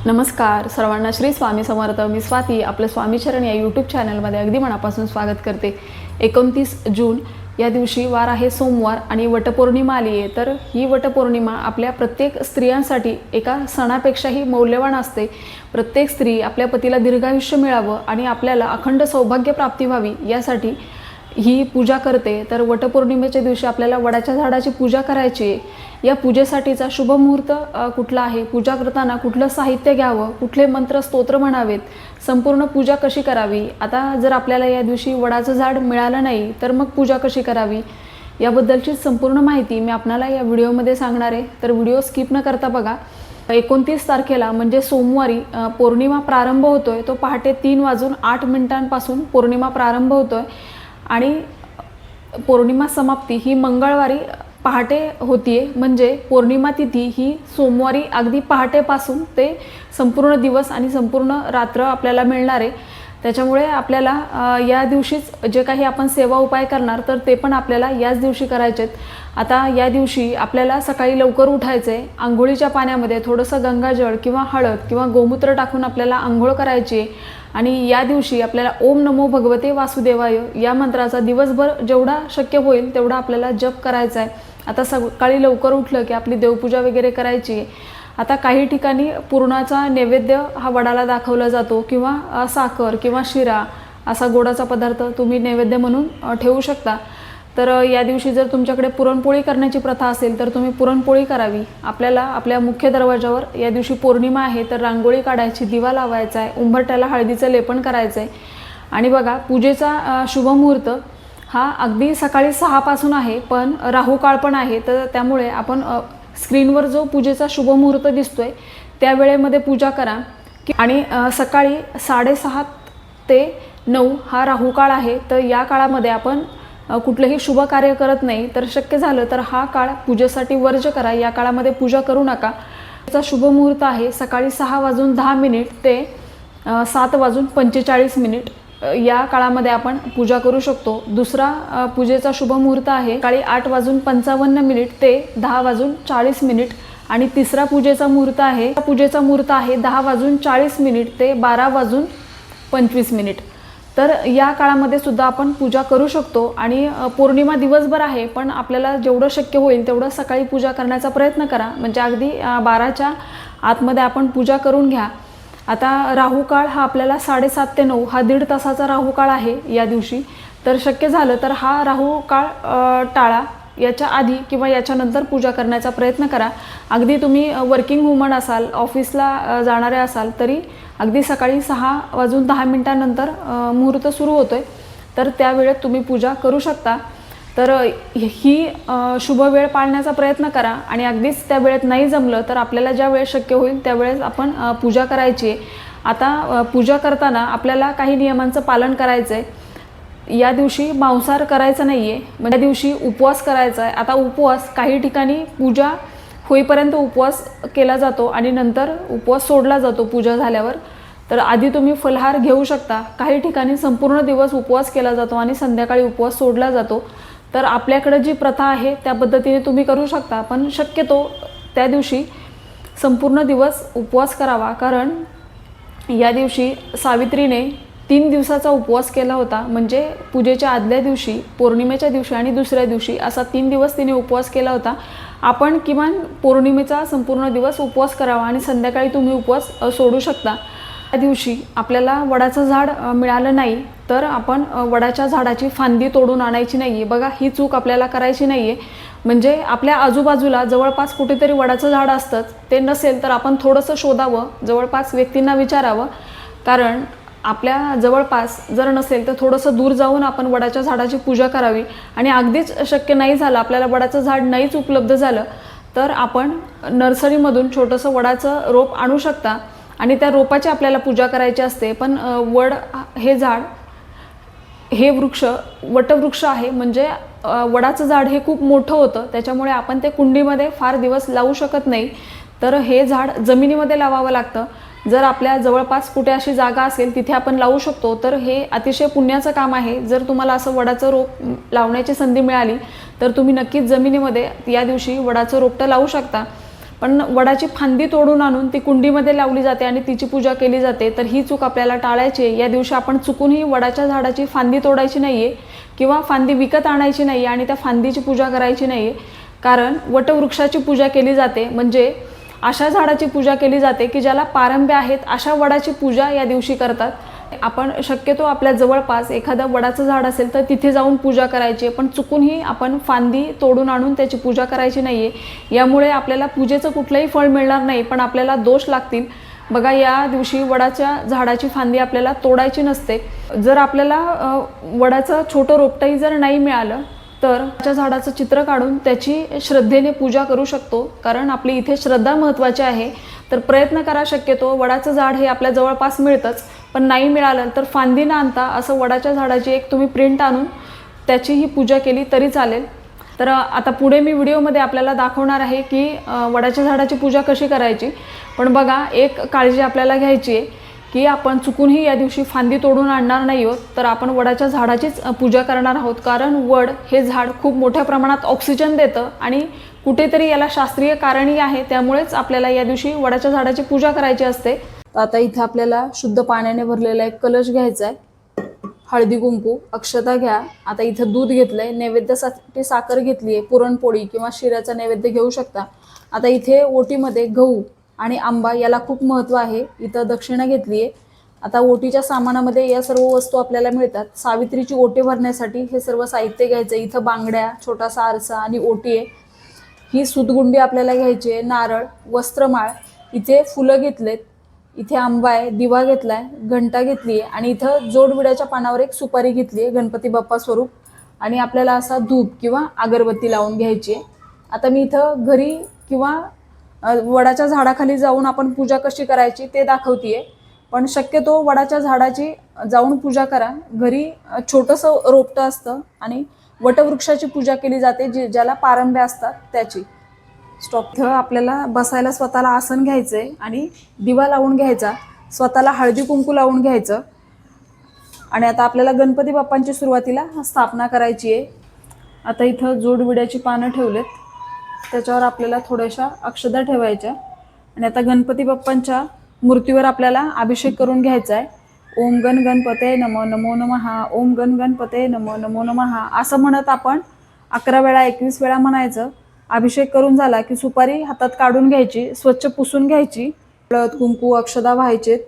नमस्कार सर्वांना, श्री स्वामी समर्थ. मी स्वाती आपलं स्वामीचरण या यूट्यूब चॅनलमध्ये अगदी मनापासून स्वागत करते. 29 जून या दिवशी वार आहे सोमवार आणि वटपौर्णिमा आली आहे. तर ही वटपौर्णिमा आपल्या प्रत्येक स्त्रियांसाठी एका सणापेक्षाही मौल्यवान असते. प्रत्येक स्त्री आपल्या पतीला दीर्घायुष्य मिळावं आणि आपल्याला अखंड सौभाग्य प्राप्ती व्हावी यासाठी ही पूजा करते. तर वटपौर्णिमेच्या दिवशी आपल्याला वडाच्या झाडाची पूजा करायची आहे. या पूजेसाठीचा शुभ मुहूर्त कुठला आहे, पूजा करताना कुठलं साहित्य घ्यावं, कुठले मंत्र स्तोत्र म्हणावेत, संपूर्ण पूजा कशी करावी. आता जर आपल्याला या दिवशी वडाचं झाड मिळालं नाही तर मग पूजा कशी करावी याबद्दलची संपूर्ण माहिती मी आपल्याला या व्हिडिओमध्ये सांगणार आहे. तर व्हिडिओ स्किप न करता बघा. 29 तारखेला म्हणजे सोमवारी पौर्णिमा प्रारंभ होतोय. तो पहाटे 3:08 पौर्णिमा प्रारंभ होतोय आणि पौर्णिमा समाप्ती ही मंगळवारी पहाटे होतीये. म्हणजे पौर्णिमा तिथी ही सोमवारी अगदी पहाटेपासून ते संपूर्ण दिवस आणि संपूर्ण रात्र आपल्याला मिळणार आहे. त्याच्यामुळे आपल्याला या दिवशीच जे काही आपण सेवा उपाय करणार तर ते पण आपल्याला याच दिवशी करायचे आहेत. आता या दिवशी आपल्याला सकाळी लवकर उठायचं आहे. आंघोळीच्या पाण्यामध्ये थोडंसं गंगाजळ किंवा हळद किंवा गोमूत्र टाकून आपल्याला आंघोळ करायची आहे. आणि या दिवशी आपल्याला ओम नमो भगवते वासुदेवाय या मंत्राचा दिवसभर जेवढा शक्य होईल तेवढा आपल्याला जप करायचा आहे. आता सकाळी लवकर उठलं की आपली देवपूजा वगैरे करायची आहे. आता काही ठिकाणी पुरणाचा नैवेद्य हा वडाला दाखवला जातो किंवा साखर किंवा शिरा असा गोडाचा पदार्थ तुम्ही नैवेद्य म्हणून ठेवू शकता. तर या दिवशी जर तुमच्याकडे पुरणपोळी करण्याची प्रथा असेल तर तुम्ही पुरणपोळी करावी. आपल्याला आपल्या मुख्य दरवाजावर या दिवशी पौर्णिमा आहे तर रांगोळी काढायची, दिवा लावायचा आहे, उंबरठ्याला हळदीचं लेपन करायचं आहे. आणि बघा, पूजेचा शुभ मुहूर्त हा अगदी सकाळी 6 पासून आहे, पण राहुकाळ पण आहे. तर त्यामुळे आपण स्क्रीनवर जो पूजेचा शुभ मुहूर्त दिसतोय त्या वेळेमध्ये पूजा करा. आणि सकाळी 6:30 ते 9 हा राहुकाळ आहे. तर या काळामध्ये आपण कुठलंही शुभ कार्य करत नाही. तर शक्य झालं तर हा काळ पूजेसाठी वर्ज्य करा. या काळामध्ये पूजा करू नका. त्याचा शुभ मुहूर्त आहे सकाळी 6:10 ते 7:45 या काळामध्ये आपण पूजा करू शकतो. दुसरा पूजेचा शुभ मुहूर्त आहे सकाळी 8:55 ते 10:40 आणि तिसरा पूजेचा मुहूर्त आहे 10:40 ते 12:25. तर या काळामध्ये सुद्धा आपण पूजा करू शकतो. आणि पौर्णिमा दिवसभर आहे, पण आपल्याला जेवढं शक्य होईल तेवढं सकाळी पूजा करण्याचा प्रयत्न करा. म्हणजे अगदी 12च्या आतमध्ये आपण पूजा करून घ्या. आता राहुकाळ हा आपल्याला 7:30 ते 9 हा 1.5 तासाचा राहुकाळ आहे या दिवशी. तर शक्य झालं तर हा राहुकाळ टाळा. याच्या आधी किंवा याच्यानंतर पूजा करण्याचा प्रयत्न करा. अगदी तुम्ही वर्किंग वुमन असाल, ऑफिसला जाणारे असाल तरी अगदी सकाळी 6:10 नंतर मुहूर्त सुरू होतोय. तर त्या वेळेत तुम्ही पूजा करू शकता. तर ही शुभ वेळ पाळण्याचा प्रयत्न करा. आणि अगदीच त्या वेळेत नाही जमलं तर आपल्याला ज्या वेळेस शक्य होईल त्यावेळेस आपण पूजा करायची आहे. आता पूजा करताना आपल्याला काही नियमांचं पालन करायचं आहे. या दिवशी मांसाहार करायचा नाही आहे. म्हणजे या दिवशी उपवास करायचा आहे. आता उपवास काही ठिकाणी पूजा होईपर्यंत उपवास केला जातो आणि नंतर उपवास सोडला जातो पूजा झाल्यावर. तर आधी तुम्ही फलाहार घेऊ शकता. काही ठिकाणी संपूर्ण दिवस उपवास केला जातो आणि संध्याकाळी उपवास सोडला जातो. तर आपल्याकडे जी प्रथा आहे त्या पद्धतीने तुम्ही करू शकता. पण शक्यतो त्या दिवशी संपूर्ण दिवस उपवास करावा. कारण या दिवशी सावित्रीने 3 दिवसाचा उपवास केला होता. म्हणजे पूजेच्या आदल्या दिवशी, पौर्णिमेच्या दिवशी आणि दुसऱ्या दिवशी असा 3 दिवस तिने उपवास केला होता. आपण किमान पौर्णिमेचा संपूर्ण दिवस उपवास करावा आणि संध्याकाळी तुम्ही उपवास सोडू शकता. त्या दिवशी आपल्याला वडाचं झाड मिळालं नाही तर आपण वडाच्या झाडाची फांदी तोडून आणायची नाही आहे. बघा, ही चूक आपल्याला करायची नाही आहे. म्हणजे आपल्या आजूबाजूला जवळपास कुठेतरी वडाचं झाड असतंच. ते नसेल तर आपण थोडंसं शोधावं, जवळपास व्यक्तींना विचारावं. कारण आपल्या जवळपास जर नसेल तर थोडंसं दूर जाऊन आपण वडाच्या झाडाची पूजा करावी. आणि अगदीच शक्य नाही झालं, आपल्याला वडाचं झाड नाहीच उपलब्ध झालं तर आपण नर्सरीमधून छोटंसं वडाचं रोप आणू शकता आणि त्या रोपाची आपल्याला पूजा करायची असते. पण वड हे झाड, हे वृक्ष वटवृक्ष आहे. म्हणजे वडाचं झाड हे खूप मोठं होतं. त्याच्यामुळे आपण ते कुंडीमध्ये फार दिवस लावू शकत नाही. तर हे झाड जमिनीमध्ये लावावं लागतं. जर आपल्या जवळपास कुठे अशी जागा असेल तिथे आपण लावू शकतो. तर हे अतिशय पुण्याचं काम आहे. जर तुम्हाला असं वडाचं रोप लावण्याची संधी मिळाली तर तुम्ही नक्कीच जमिनीमध्ये या दिवशी वडाचं रोपटं लावू शकता. पण वडाची फांदी तोडून आणून ती कुंडीमध्ये लावली जाते आणि तिची पूजा केली जाते. तर ही चूक आपल्याला टाळायची आहे. या दिवशी आपण चुकूनही वडाच्या झाडाची फांदी तोडायची नाही आहे किंवा फांदी विकत आणायची नाही आणि त्या फांदीची पूजा करायची नाही आहे. कारण वटवृक्षाची पूजा केली जाते, म्हणजे अशा झाडाची पूजा केली जाते की ज्याला पारंब्या आहेत, अशा वडाची पूजा या दिवशी करतात. आपण शक्यतो आपल्या जवळपास एखादं वडाचं झाड असेल तर तिथे जाऊन पूजा करायची, पण चुकूनही आपण फांदी तोडून आणून त्याची पूजा करायची नाही आहे. यामुळे आपल्याला पूजेचं कुठलंही फळ मिळणार नाही, पण आपल्याला दोष लागतील. बघा, या दिवशी वडाच्या झाडाची फांदी आपल्याला तोडायची नसते. जर आपल्याला वडाचं छोटं रोपटंही जर नाही मिळालं तर त्या झाडाचं चित्र काढून त्याची श्रद्धेने पूजा करू शकतो, कारण आपली इथे श्रद्धा महत्त्वाची आहे. तर प्रयत्न करा, शक्यतो वडाचं झाड हे आपल्या जवळपास मिळतंच, पण नाही मिळालं तर फांदी न आणता असं वडाच्या झाडाची एक तुम्ही प्रिंट आणून त्याचीही पूजा केली तरी चालेल. तर आता पुढे मी व्हिडिओमध्ये आपल्याला दाखवणार आहे की वडाच्या झाडाची पूजा कशी करायची. पण बघा, एक काळजी आपल्याला घ्यायची आहे की आपण चुकूनही या दिवशी फांदी तोडून आणणार नाही आहोत, तर आपण वडाच्या झाडाचीच पूजा करणार आहोत. कारण वड हे झाड खूप मोठ्या प्रमाणात ऑक्सिजन देतं आणि कुठेतरी याला शास्त्रीय कारणही आहे. त्यामुळेच आपल्याला या दिवशी वडाच्या झाडाची पूजा करायची असते. तर आता इथे आपल्याला शुद्ध पाण्याने भरलेला एक कलश घ्यायचा आहे. हळदी कुंकू अक्षता घ्या. आता इथं दूध घेतलंय, नैवेद्यासाठी साखर घेतली आहे, पुरणपोळी किंवा शिऱ्याचा नैवेद्य घेऊ शकता. आता इथे ओटीमध्ये गहू आणि आंबा याला खूप महत्त्व आहे. इथं दक्षिणा घेतली आहे. आता ओटीच्या सामानामध्ये या सर्व वस्तू आपल्याला मिळतात. सावित्रीची ओटी भरण्यासाठी हे सर्व साहित्य घ्यायचं. इथं बांगड्या, छोटासा आरसा आणि ओटी आहे. ही सुतगुंडी आपल्याला घ्यायची आहे, नारळ, वस्त्रमाळ, इथे फुलं घेतलेत, इथे आंबा आहे, दिवा घेतलाय, घंटा घेतली आहे आणि इथं जोडविड्याच्या पानावर एक सुपारी घेतली आहे गणपती बाप्पा स्वरूप, आणि आपल्याला असा धूप किंवा अगरबत्ती लावून घ्यायची आहे. आता मी इथं घरी किंवा वडाच्या झाडाखाली जाऊन आपण पूजा कशी करायची ते दाखवतीये. पण शक्यतो वडाच्या झाडाची जाऊन पूजा करा. घरी छोटंसं रोपटं असतं आणि वटवृक्षाची पूजा केली जाते, ज्याला पारंब्या असतात त्याची. स्टॉप. आपल्याला बसायला स्वतःला आसन घ्यायचंय आणि दिवा लावून घ्यायचा, स्वतःला हळदी कुंकू लावून घ्यायचं. आणि आता आपल्याला गणपती बाप्पांची सुरुवातीला स्थापना करायची आहे. आता इथं जोडविड्याची पानं ठेवलेत, त्याच्यावर आपल्याला थोड्याशा अक्षता ठेवायच्या आणि आता गणपती बाप्पांच्या मूर्तीवर आपल्याला अभिषेक करून घ्यायचा आहे. ओम गण गणपते नमो नमो नमः, ओम गण गणपते नमो नमो नमः असं म्हणत आपण 11 वेळा 21 वेळा म्हणायचं. अभिषेक करून झाला की सुपारी हातात काढून घ्यायची, स्वच्छ पुसून घ्यायची, हळद कुंकू अक्षता व्हायचेत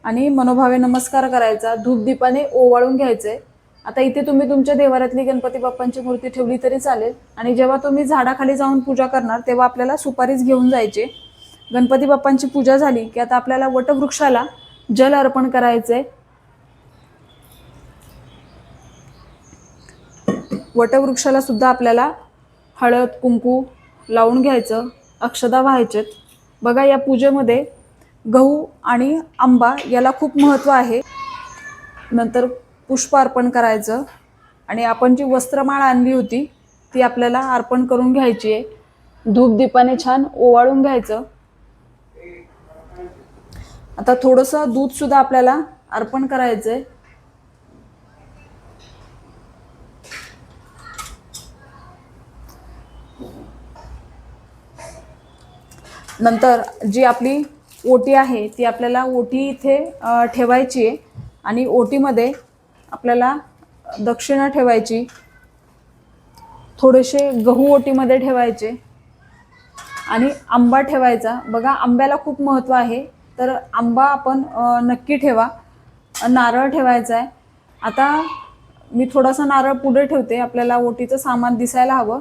आणि मनोभावे नमस्कार करायचा, धूप दीपाने ओवाळून घ्यायचे. आता इथे तुम्ही तुमच्या देवाऱ्यातली गणपती बाप्पांची मूर्ती ठेवली तरी चालेल. आणि जेव्हा तुम्ही झाडाखाली जाऊन पूजा करणार तेव्हा आपल्याला सुपारीच घेऊन जायचे. गणपती बाप्पांची पूजा झाली की आता आपल्याला वटवृक्षाला जल अर्पण करायचंय. वटवृक्षाला सुद्धा आपल्याला हळद कुंकू लावून घ्यायचं, अक्षता व्हायचेत. बघा, या पूजेमध्ये गहू आणि आंबा याला खूप महत्त्व आहे. नंतर पुष्प अर्पण करायचं आणि आपण जी वस्त्रमाळ आणली होती ती आपल्याला अर्पण करून घ्यायची आहे. धूप दीपाने छान ओवाळून घ्यायचं. आता थोडंसं दूध सुद्धा आपल्याला अर्पण करायचंय. नंतर जी आपली ओटी आहे ती आपल्याला ओटी इथे ठेवायची आहे आणि ओटीमध्ये आपल्याला दक्षिणा ठेवायची, थोडेसे गहू ओटीमध्ये ठेवायचे आणि आंबा ठेवायचा. बघा, आंब्याला खूप महत्त्व आहे, तर आंबा आपण नक्की ठेवा. नारळ ठेवायचा आहे. आता मी थोडासा नारळ पुढे ठेवते, आपल्याला ओटीचं सामान दिसायला हवं.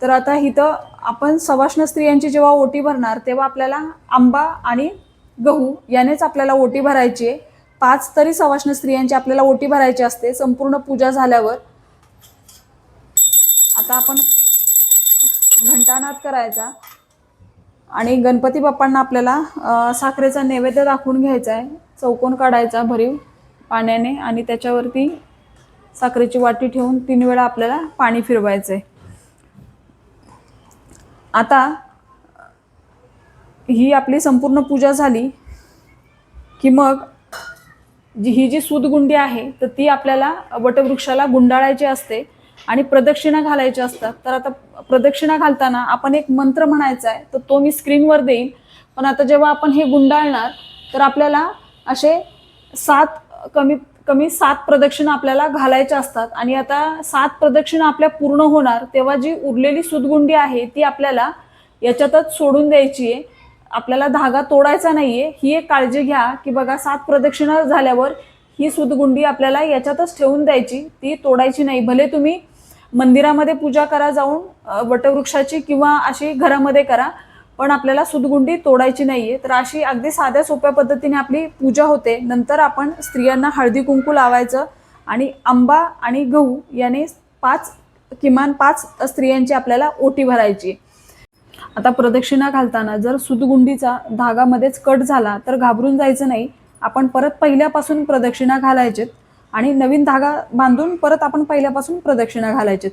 तर आता इथं आपण सवाष्ण स्त्रियांची जेव्हा ओटी भरणार तेव्हा आपल्याला आंबा आणि गहू यानेच आपल्याला ओटी भरायची आहे. 5 तरी सवाष्ण स्त्रियांची आपल्याला ओटी भरायची असते संपूर्ण पूजा झाल्यावर. आता आपण घंटानाद करायचा आणि गणपती बाप्पांना आपल्याला साखरेचा नैवेद्य दाखवून घ्यायचा आहे. चौकोन काढायचा भरीव पाण्याने आणि त्याच्यावरती साखरेची वाटी ठेवून 3 वेळा आपल्याला पाणी फिरवायचं आहे. आता ही आपली संपूर्ण पूजा झाली की मग ही जी सूतगुंडी आहे तर ती आपल्याला वटवृक्षाला गुंडाळायची असते. आणि प्रदक्षिणा घालायच्या असतात. तर आता प्रदक्षिणा घालताना आपण एक मंत्र म्हणायचा आहे, तर तो मी स्क्रीनवर देईन. पण आता जेव्हा आपण हे गुंडाळणार तर आपल्याला असे 7 प्रदक्षिणा आपल्याला घालायच्या असतात. आणि आता 7 प्रदक्षिणा आपल्या पूर्ण होणार तेव्हा जी उरलेली सुतगुंडी आहे ती आपल्याला याच्यातच सोडून द्यायची आहे. आपल्याला धागा तोडायचा नाहीये. ही एक काळजी घ्या की बघा 7 प्रदक्षिणा झाल्यावर ही सुतगुंडी आपल्याला याच्यातच ठेवून द्यायची, ती तोडायची नाही. भले तुम्ही मंदिरामध्ये पूजा करा जाऊन वटवृक्षाची किंवा अशी घरामध्ये करा, पण आपल्याला सुतगुंडी तोडायची नाहीये. तर अशी अगदी साध्या सोप्या पद्धतीने आपली पूजा होते. नंतर आपण स्त्रियांना हळदी कुंकू लावायचं आणि आंबा आणि गहू याने किमान 5 स्त्रियांची आपल्याला ओटी भरायची. आता प्रदक्षिणा घालताना जर सुतगुंडीचा धागा मध्येच कट झाला तर घाबरून जायचं नाही. आपण परत पहिल्यापासून प्रदक्षिणा घालायचेत आणि नवीन धागा बांधून परत आपण पहिल्यापासून प्रदक्षिणा घालायचेत.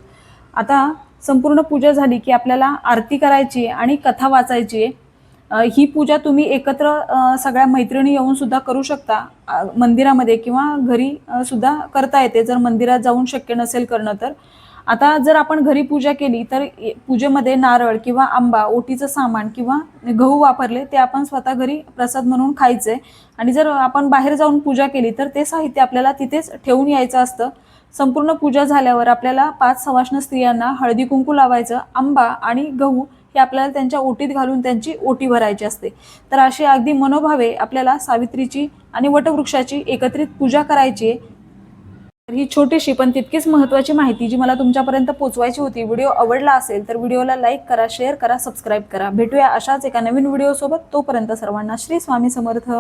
आता संपूर्ण पूजा झाली की आपल्याला आरती करायची आहे आणि कथा वाचायची आहे. ही पूजा तुम्ही एकत्र सगळ्या मैत्रिणी येऊन सुद्धा करू शकता. मंदिरामध्ये किंवा घरी सुद्धा करता येते जर मंदिरात जाऊन शक्य नसेल करणं तर. आता जर आपण घरी पूजा केली तर पूजेमध्ये नारळ किंवा आंबा, ओटीचं सामान किंवा गहू वापरले ते आपण स्वतः घरी प्रसाद म्हणून खायचे. आणि जर आपण बाहेर जाऊन पूजा केली तर ते साहित्य आपल्याला तिथेच ठेवून यायचं असतं. संपूर्ण पूजा झाल्यावर आपल्याला 5 सवाष्ण स्त्रियांना हळदी कुंकू लावायचं. आंबा आणि गहू हे आपल्याला त्यांच्या ओटीत घालून त्यांची ओटी भरायची असते. तर अशी अगदी मनोभावे आपल्याला सावित्रीची आणि वटवृक्षाची एकत्रित पूजा करायची आहे. तर ही छोटीशी पण तितकीच महत्त्वाची माहिती जी मला तुमच्यापर्यंत पोहोचवायची होती. व्हिडिओ आवडला असेल तर व्हिडिओला लाईक करा, शेअर करा, सबस्क्राईब करा. भेटूया अशाच एका नवीन व्हिडिओसोबत. तोपर्यंत सर्वांना श्री स्वामी समर्थ.